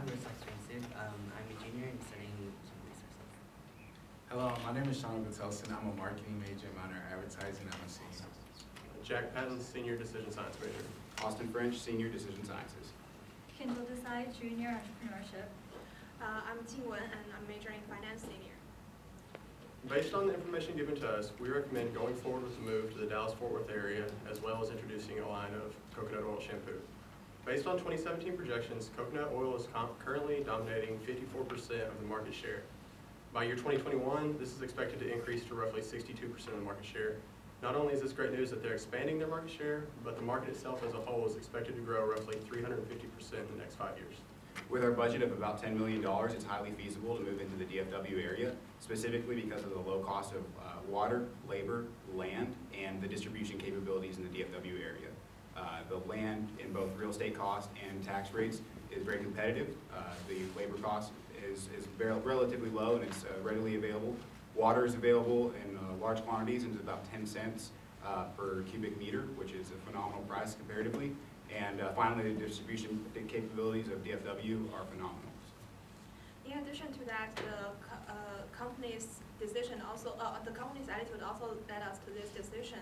I'm expensive. I'm a junior and studying some resources. Hello, my name is Sean Guttelson. I'm a marketing major, minor advertising. I'm a senior. Jack Patton, senior decision science major. Austin French, senior decision sciences. Kendall Desai, junior entrepreneurship. I'm Jingwen, and I'm majoring in finance senior. Based on the information given to us, we recommend going forward with the move to the Dallas-Fort Worth area, as well as introducing a line of coconut oil shampoo. Based on 2017 projections, coconut oil is currently dominating 54% of the market share. By year 2021, this is expected to increase to roughly 62% of the market share. Not only is this great news that they're expanding their market share, but the market itself as a whole is expected to grow roughly 350% in the next 5 years. With our budget of about $10 million, it's highly feasible to move into the DFW area, specifically because of the low cost of water, labor, land, and the distribution capabilities in the DFW area. The land in both real estate cost and tax rates is very competitive. The labor cost is relatively low and it's readily available. Water is available in large quantities and it's about 10 cents per cubic meter, which is a phenomenal price comparatively. And finally, the distribution capabilities of DFW are phenomenal. In addition to that, the company's decision also, the company's attitude also led us to this decision.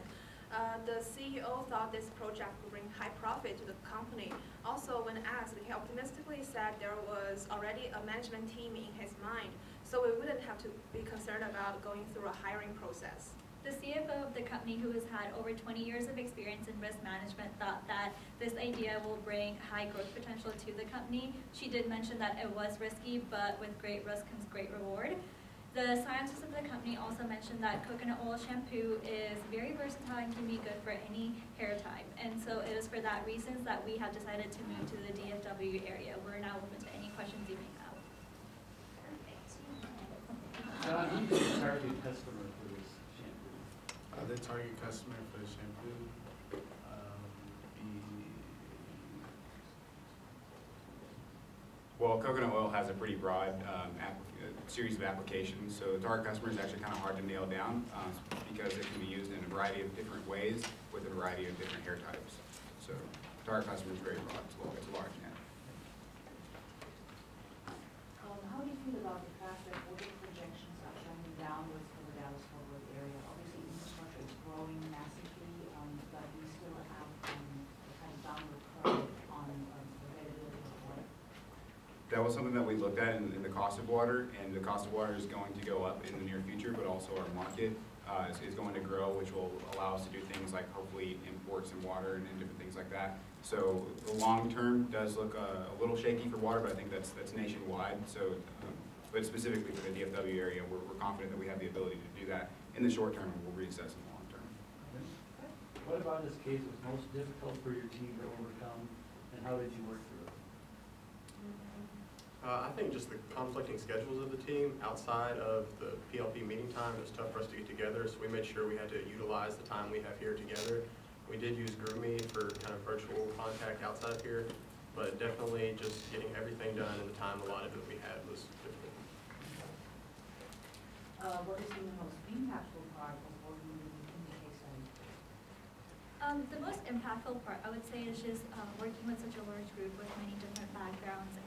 The CEO thought this project would bring high profit to the company. Also, when asked, he optimistically said there was already a management team in his mind, so we wouldn't have to be concerned about going through a hiring process. The CFO of the company, who has had over 20 years of experience in risk management, thought that this idea will bring high growth potential to the company. She did mention that it was risky, but with great risk comes great reward. The scientists of the company also mentioned that coconut oil shampoo is very versatile and can be good for any hair type. And so it is for that reasons that we have decided to move to the DFW area. We're now open to any questions you may have. John, who's the target customer for this shampoo? The target customer for the shampoo be Well, coconut oil has a pretty broad series of applications, so the target customer is actually kind of hard to nail down because it can be used in a variety of different ways with a variety of different hair types. So target customer is very broad, it's a large net. How do you feel about the fact that order projections are trending downwards for the Dallas-Fort Worth area? Obviously, infrastructure is growing massively, but we still have a kind of downward curve on availability of water. That was something that we looked at in the cost of water, and the cost of water is going to go up in the near future, but also our market is going to grow, which will allow us to do things like hopefully import some water and different things like that. So the long term does look a little shaky for water, but I think that's nationwide. So, but specifically for the DFW area, we're confident that we have the ability to do that in the short term, and we'll reassess in the long term. What about this case was most difficult for your team to overcome, and how did you work through it? I think just the conflicting schedules of the team outside of the PLP meeting time, it was tough for us to get together, so we made sure we had to utilize the time we have here together. We did use GroupMe for kind of virtual contact outside of here, but definitely just getting everything done in the time allotted that we had was difficult. What has been the most impactful part of working in the case study? The most impactful part, I would say, is just working with such a large group with many different backgrounds and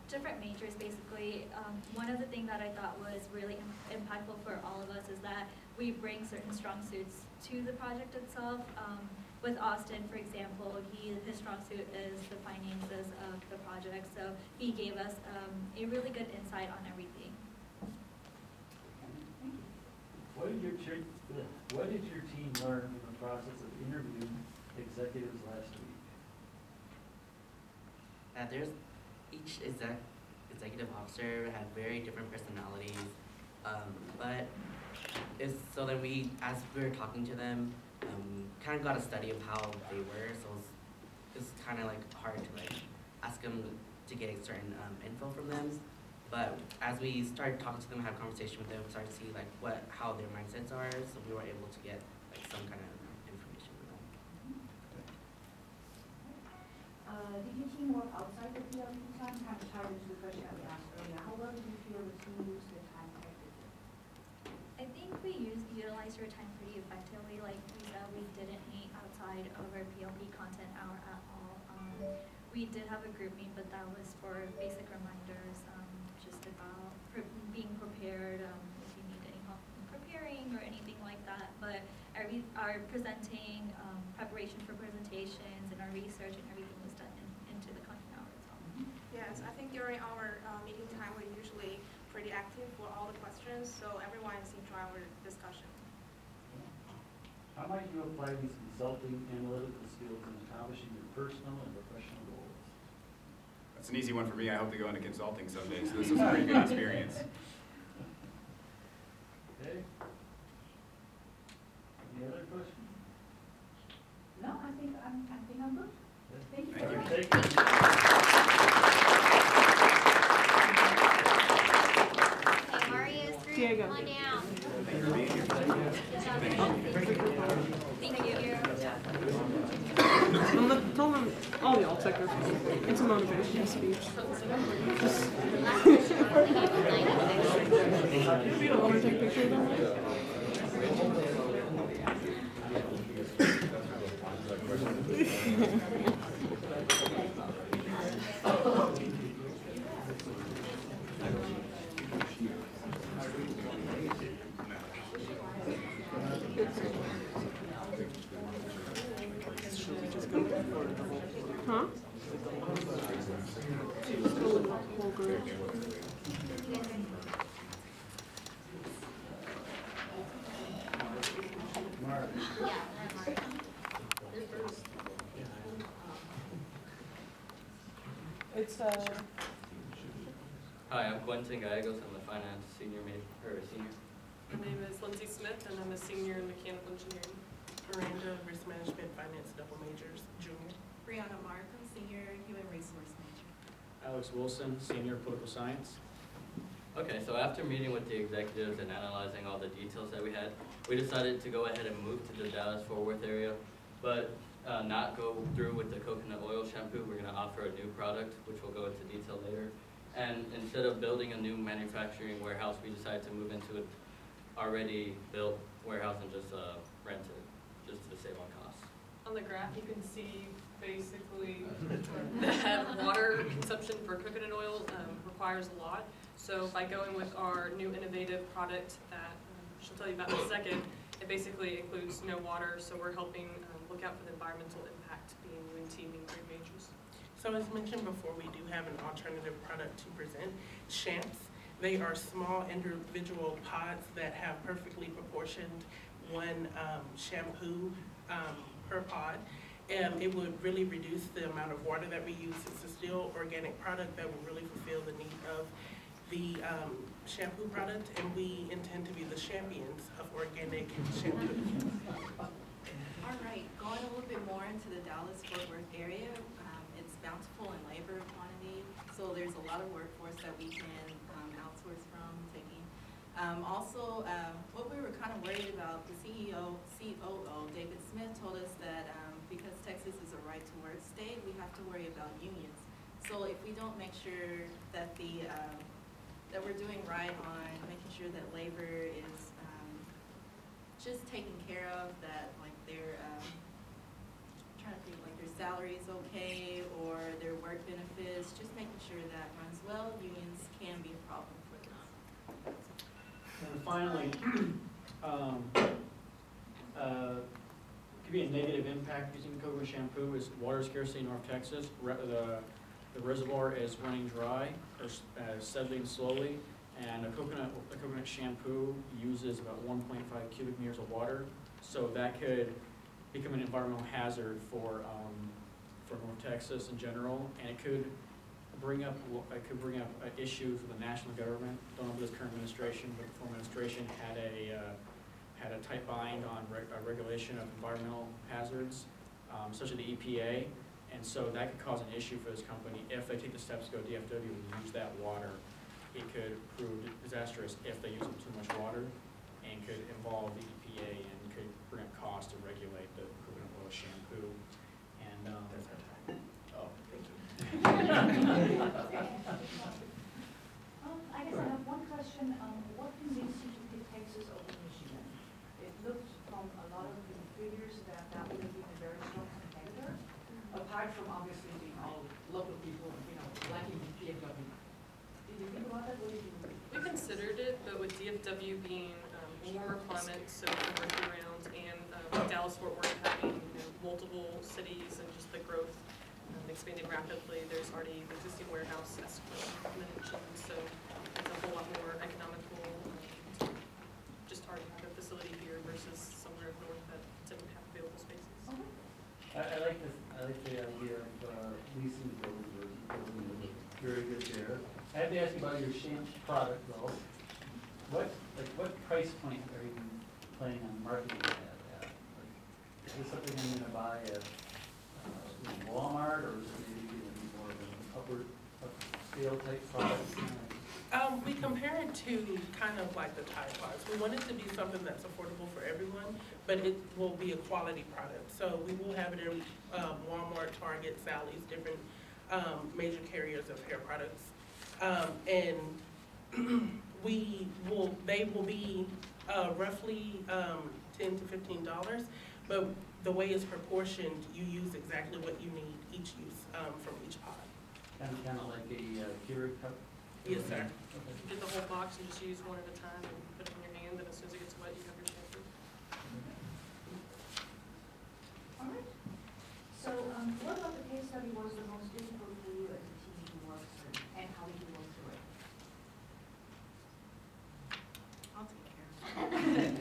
different majors, basically. One of the things that I thought was really impactful for all of us is that we bring certain strong suits to the project itself. With Austin, for example, his strong suit is the finances of the project, so he gave us a really good insight on everything. What did your team learn from the process of interviewing executives last week? Each executive officer had very different personalities, but so then as we were talking to them, kind of got a study of how they were. So it's kind of like hard to ask them to get certain info from them. But as we started talking to them, have conversation with them, started to see how their mindsets are. So we were able to get some kind of information from them. Did your team work outside the PLP time? Kind of tied into the question that we asked earlier. How well did you feel the team used their time effectively? I think we utilized our time pretty effectively. Like we said, we didn't meet outside of our PLP content hour at all. we did have a group meet, but that was for basic reminders, just about being prepared, if you need any help in preparing or anything like that. But our presenting, preparation for presentations and our research and everything was done into the content hour as well. Yes, I think during our meeting time, we're usually pretty active for all the questions, so everyone seems to our discussion. How might you apply these consulting analytical skills in accomplishing your personal and professional goals? That's an easy one for me. I hope to go into consulting someday, so this was a pretty good experience. Okay. Any other questions? No, I think I'm good. Thank you. Thank you. Thank you. Hey, Mario's group, Diego. come on down. Thank you for being here. Thank you. Tell them all y'all take their phone. It's a motivational speech. You don't want to take a picture of them? Huh? Whole group. Mark. It's Hi, I'm Quentin Gallegos. I'm a finance senior. My name is Lindsay Smith, and I'm a senior in mechanical engineering. Miranda, risk management, finance, double majors, junior. Brianna Markham, senior human resource major. Alex Wilson, senior political science. Okay, so after meeting with the executives and analyzing all the details that we had, we decided to go ahead and move to the Dallas-Fort Worth area, but not go through with the coconut oil shampoo. We're going to offer a new product, which we'll go into detail later. And instead of building a new manufacturing warehouse, we decided to move into an already built warehouse and just rent it, just to save on costs. On the graph, you can see basically that water consumption for coconut oil requires a lot. So by going with our new innovative product that she'll tell you about in a second, it basically includes no water, so we're helping look out for the environmental impact being UNT, being grade majors. So as mentioned before, we do have an alternative product to present, Shamps. They are small individual pods that have perfectly proportioned one shampoo per pod. And it would really reduce the amount of water that we use. It's a still organic product that will really fulfill the need of the shampoo product, and we intend to be the champions of organic shampoo. All right, going a little bit more into the Dallas-Fort Worth area, it's bountiful in labor quantity, so there's a lot of workforce that we can outsource from, taking. Also, what we were kind of worried about, the COO, David Smith, told us that because Texas is a right-to-work state, we have to worry about unions. So if we don't make sure that that we're doing right on making sure that labor is just taken care of, that like their trying to think like their salary is okay or their work benefits, just making sure that runs well, unions can be a problem for them. And finally, could be a negative impact using coconut shampoo is water scarcity in North Texas. The reservoir is running dry or settling slowly, and a coconut shampoo uses about 1.5 cubic meters of water, so that could become an environmental hazard for North Texas in general, and it could bring up an issue for the national government. Don't know if this current administration, but the former administration had a tight bind on regulation of environmental hazards, such as the EPA. And so that could cause an issue for this company if they take the steps to go DFW and use that water. It could prove disastrous if they use too much water, and could involve the EPA and could bring up costs to regulate the coconut oil shampoo. And That's our time. oh, thank you. I guess I have one question. What convinced you to pick Texas over Michigan? It looked from a lot of the figures that would have been a very strong competitor, apart from obviously being all DFW being a warmer climate, so we can work year-round, and Dallas-Fort Worth having multiple cities and just the growth expanding rapidly. There's already an existing warehouse, as mentioned, so it's a whole lot more economical to just already have a facility here versus somewhere up north that didn't have available spaces. I like this, I like the idea of leasing the building or building it. Very good there. I have to ask you about your shampoo product though. What price point are you planning on marketing that at? Like, is this something I'm gonna buy at Walmart, or is it maybe gonna be more of an upper scale type product? We compare it to kind of like the Tide Pods. We want it to be something that's affordable for everyone, but it will be a quality product. So we will have it in Walmart, Target, Sally's, different major carriers of hair products. And they will be roughly $10 to $15, but the way it's proportioned, you use exactly what you need each use from each pod. Kind of like a Keurig cup? Yes, sir. Okay. You get the whole box and just use one at a time and put it in your hand, and as soon as it gets wet, you have your shampoo. All right. So, what about the case study was the most difficult for you as a team to work through, and how did you work through it? I'll take care of it.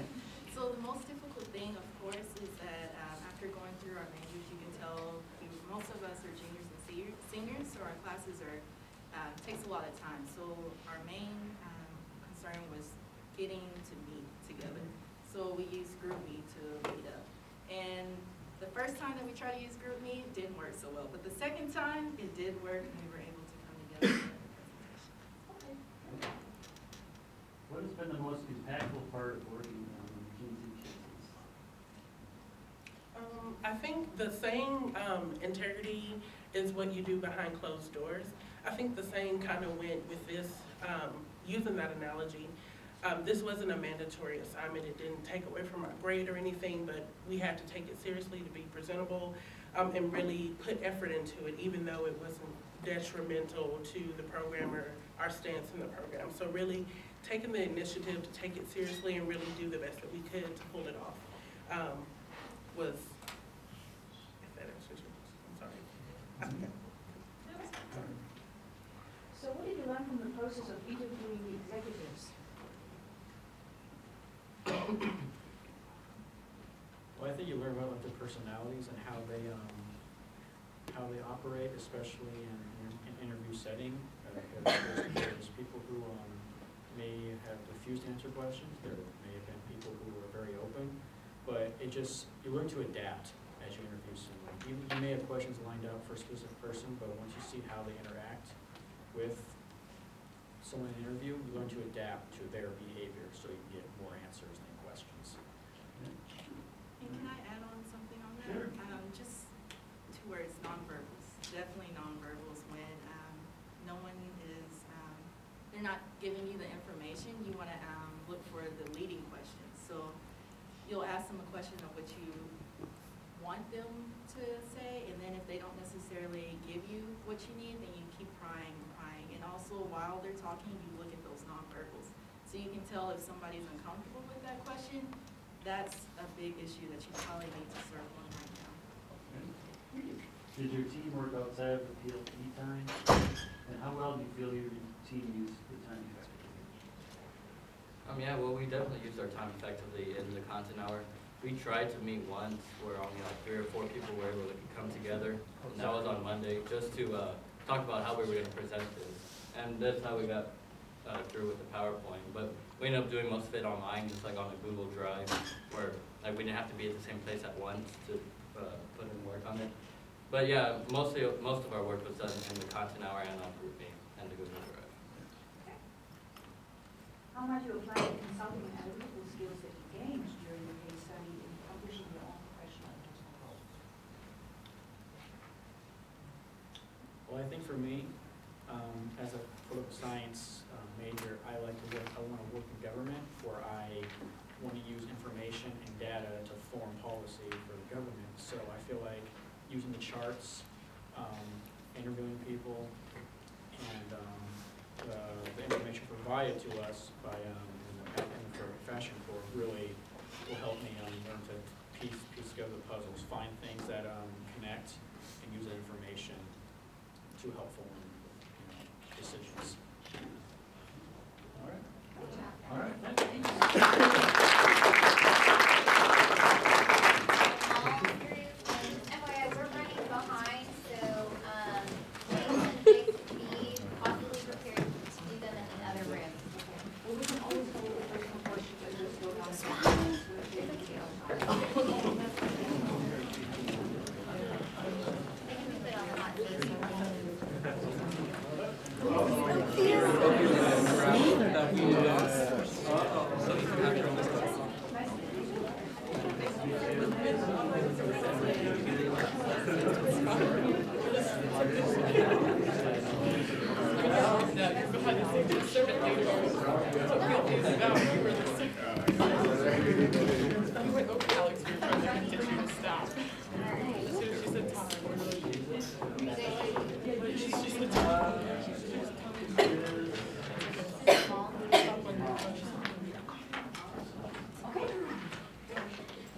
So the most difficult thing, of course, is that after going through our majors, you can tell most of us are juniors and seniors, so our classes are takes a lot of time. So our main concern was getting to meet together. So we used GroupMe to meet up. And the first time that we tried to use GroupMe, it didn't work so well. But the second time, it did work, and we were able to come together and make a presentation. Okay. What has been the most impactful part of working on McKinsey cases? I think the same integrity is what you do behind closed doors. I think the same kind of went with this, using that analogy. This wasn't a mandatory assignment. It didn't take away from our grade or anything, but we had to take it seriously to be presentable and really put effort into it, even though it wasn't detrimental to the program or our stance in the program. So really taking the initiative to take it seriously and really do the best that we could to pull it off was, if that answers your question, I'm sorry. So what did you learn from the process of interviewing the executives? Well, I think you learn about like their personalities and how they operate, especially in interview setting. There's people who may have refused to answer questions. There may have been people who were very open, but you learn to adapt as you interview someone. You may have questions lined up for a specific person, but once you see how they interact with someone in an interview, you learn to adapt to their behavior so you can get more answers than questions. And can I add on something on that? Sure. Just two words, nonverbals. Definitely nonverbals. When no one is, they're not giving you the information, you want to look for the leading questions. So you'll ask them a question of what you want them to say, and then if they don't necessarily give you what you need, then you keep prying and prying. And also, while they're talking, you look at those nonverbals. So you can tell if somebody's uncomfortable with that question. That's a big issue that you probably need to circle on right now. Did your team work outside of the PLP time? And how well do you feel your team used the time effectively? Yeah, well, we definitely used our time effectively in the content hour. We tried to meet once where only like 3 or 4 people were able to come together, and that was on Monday, just to talk about how we were going to present this. And that's how we got through with the PowerPoint. But we ended up doing most of it online, just like on a Google Drive, where like we didn't have to be at the same place at once to put in work on it. But yeah, most of our work was done in the content hour and on GroupMe and the Google Drive. Okay. How might you apply the consulting and analytical skills that you gained during the case study in accomplishing your own professional and personal goals? Well, I think for me, as a political science major, I want to work in government where I want to use information and data to form policy for the government. So I feel like using the charts, interviewing people, and the information provided to us by in fashion core really will help me learn to piece together the puzzles, find things that connect, and use that information to help form decisions. All right. All right. FYI, we're running behind, so Jason may be possibly prepared to do them in the other room. Well, we can always go with personal questions and just go down. They can be put on the hot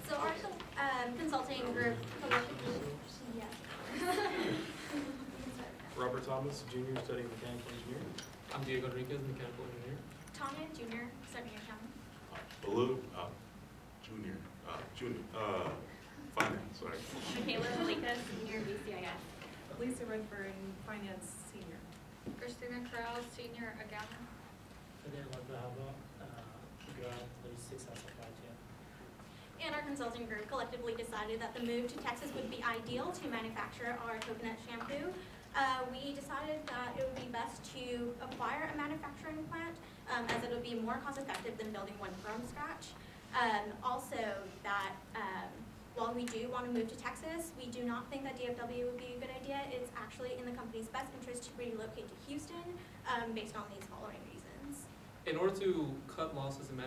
So our consulting group, yeah. Robert Thomas, junior, studying mechanical engineering. I'm Diego Enriquez, mechanical engineer. Tanya, junior, studying accounting. Baloo, junior, finance, sorry. Michaela Malika, senior, BCIS. Lisa Redfern, finance senior. Christina Krause, senior, accountant. And our consulting group collectively decided that the move to Texas would be ideal to manufacture our coconut shampoo. We decided that it would be best to acquire a manufacturing plant, as it would be more cost effective than building one from scratch. Also that while we do want to move to Texas, we do not think that DFW would be a good idea. It's actually in the company's best interest to relocate to Houston based on these following reasons. In order to cut losses and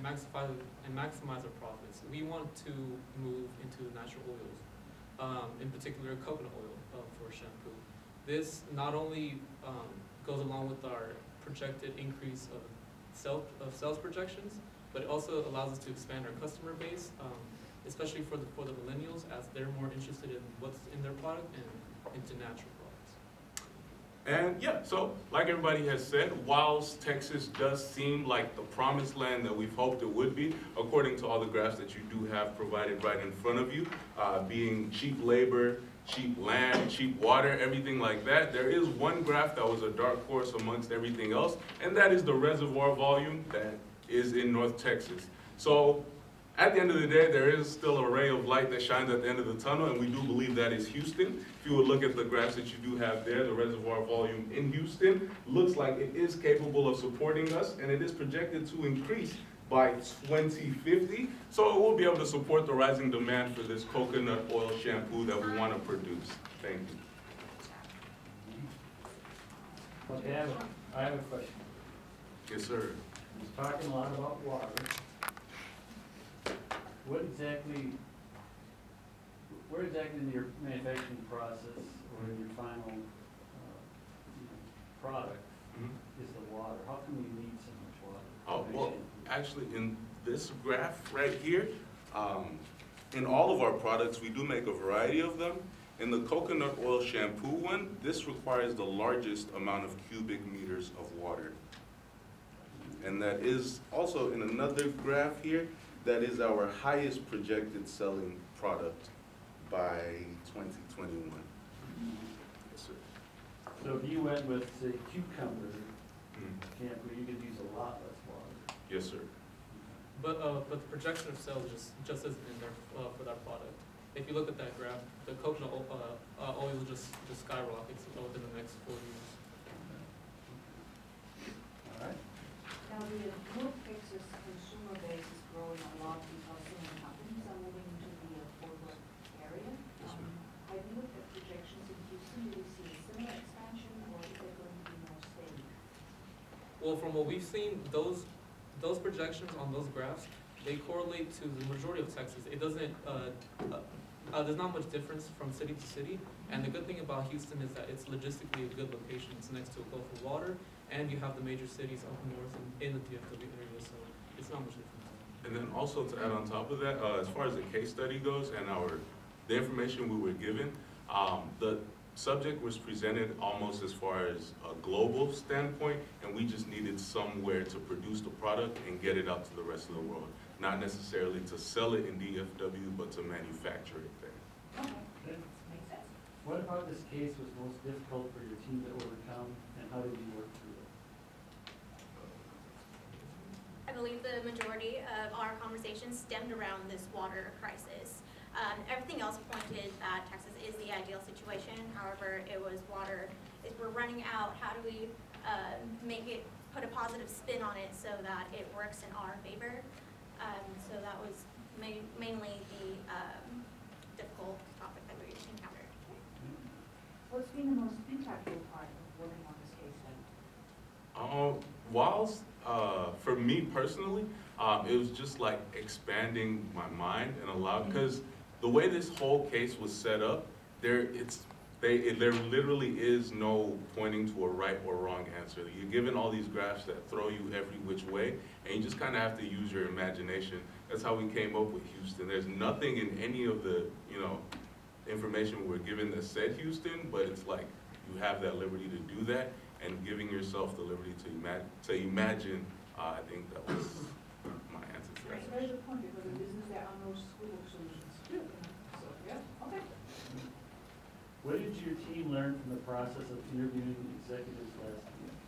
maximize our profits, we want to move into natural oils, in particular coconut oil for shampoo. This not only goes along with our projected increase of sales projections, but it also allows us to expand our customer base, especially for the millennials, as they're more interested in what's in their product and into natural products. And yeah, so like everybody has said, whilst Texas does seem like the promised land that we've hoped it would be, according to all the graphs that you do have provided right in front of you, being cheap labor, cheap land, cheap water, everything like that, there is one graph that was a dark horse amongst everything else, and that is the reservoir volume that is in North Texas. So at the end of the day, there is still a ray of light that shines at the end of the tunnel, and we do believe that is Houston. If you would look at the graphs that you do have there, the reservoir volume in Houston looks like it is capable of supporting us, and it is projected to increase by 2050. So it will be able to support the rising demand for this coconut oil shampoo that we want to produce. Thank you. Okay, I have a question. Yes, sir. He's talking a lot about water. Where exactly in your manufacturing process or in your final product is the water? How come you need so much water? Oh, well, actually, in this graph right here, in all of our products, we do make a variety of them. In the coconut oil shampoo one, this requires the largest amount of cubic meters of water. And that is also in another graph here, that is our highest projected selling product by 2021. Yes, sir. So if you went with, say, cucumber shampoo, you could use a lot less water. Yes, sir. But the projection of sales just isn't in there for that product. If you look at that graph, the coconut oil just skyrockets within the next 4 years. All right. Now, the North Texas consumer base is growing a lot because so many companies are moving into the Fort Worth area. Have you looked at projections in Houston? Do you see a similar expansion, or is it going to be more steady? Well, from what we've seen, those projections on those graphs, they correlate to the majority of Texas. It doesn't, there's not much difference from city to city. And the good thing about Houston is that it's logistically a good location. It's next to a Gulf of water, and you have the major cities up north in the DFW area, so it's not much different. And then also to add on top of that, as far as the case study goes and the information we were given, the subject was presented almost as far as a global standpoint, and we just needed somewhere to produce the product and get it out to the rest of the world. Not necessarily to sell it in DFW, but to manufacture it there. Okay, makes sense. What about this case was most difficult for your team to overcome, and how did you work through it? I believe the majority of our conversations stemmed around this water crisis. Everything else pointed that Texas is the ideal situation. However, it was water. If we're running out, how do we put a positive spin on it so that it works in our favor? So that was mainly the difficult topic that we encountered. What's been the most impactful part of working on this case study? Whilst, for me personally, it was just like expanding my mind and because the way this whole case was set up, there literally is no pointing to a right or wrong answer. You're given all these graphs that throw you every which way, and you just kind of have to use your imagination. That's how we came up with Houston. There's nothing in any of the, information we're given that said Houston, but it's like you have that liberty to do that, and giving yourself the liberty to imagine. I think that was my answer to that. That's a very good point, because in business there are no school solutions. So, yeah, okay. What did your team learn from the process of interviewing executives last week?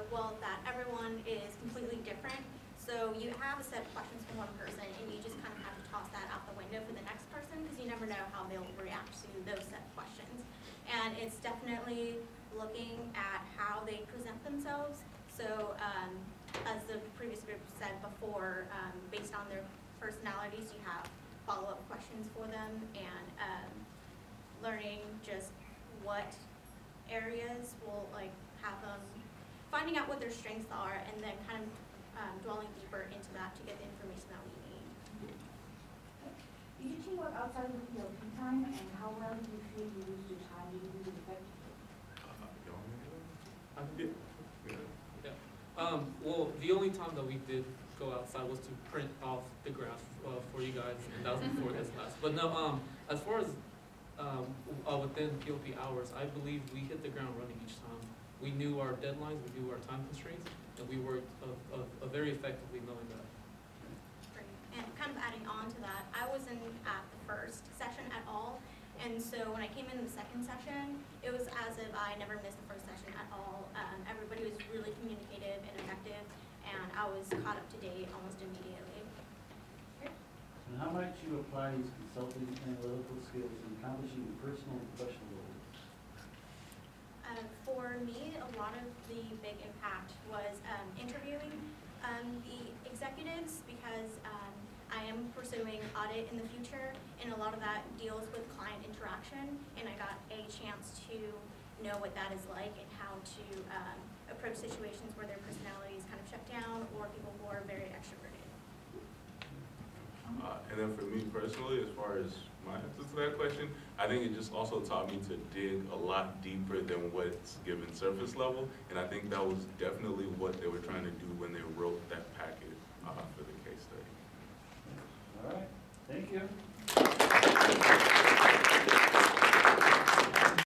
Well, that everyone is completely different. So you have a set of questions for one person, and you just kind of have to toss that out the window for the next person, because you never know how they'll react to those set of questions. And it's definitely looking at how they present themselves. So as the previous group said before, based on their personalities, you have follow-up questions for them, and learning just what areas will have them, finding out what their strengths are, and then kind of dwelling deeper into that to get the information that we need. Did your team work outside of the peak time, and how well did you feel you used your time? Did you do it effectively? Well, the only time that we did go outside was to print off the graph for you guys, and that was before this class. But no, as far as within POP hours, I believe we hit the ground running each time. We knew our deadlines, we knew our time constraints, and we worked very effectively knowing that. Great. And kind of adding on to that, I wasn't at the first session at all, and so when I came in the second session, it was as if I never missed the first session at all. Everybody was really communicative and effective, and I was caught up to date almost immediately. And how might you apply these consulting and analytical skills in accomplishing your personal and professional goals? For me, a lot of the big impact was interviewing the executives, because I am pursuing audit in the future, and a lot of that deals with client interaction, and I got a chance to know what that is like and how to approach situations where their personalities kind of shut down, or people who are very extroverted. And then for me personally, as far as my answer to that question, I think it just also taught me to dig a lot deeper than what's given surface level, and I think that was definitely what they were trying to do when they wrote that packet for the case study. All right, thank you.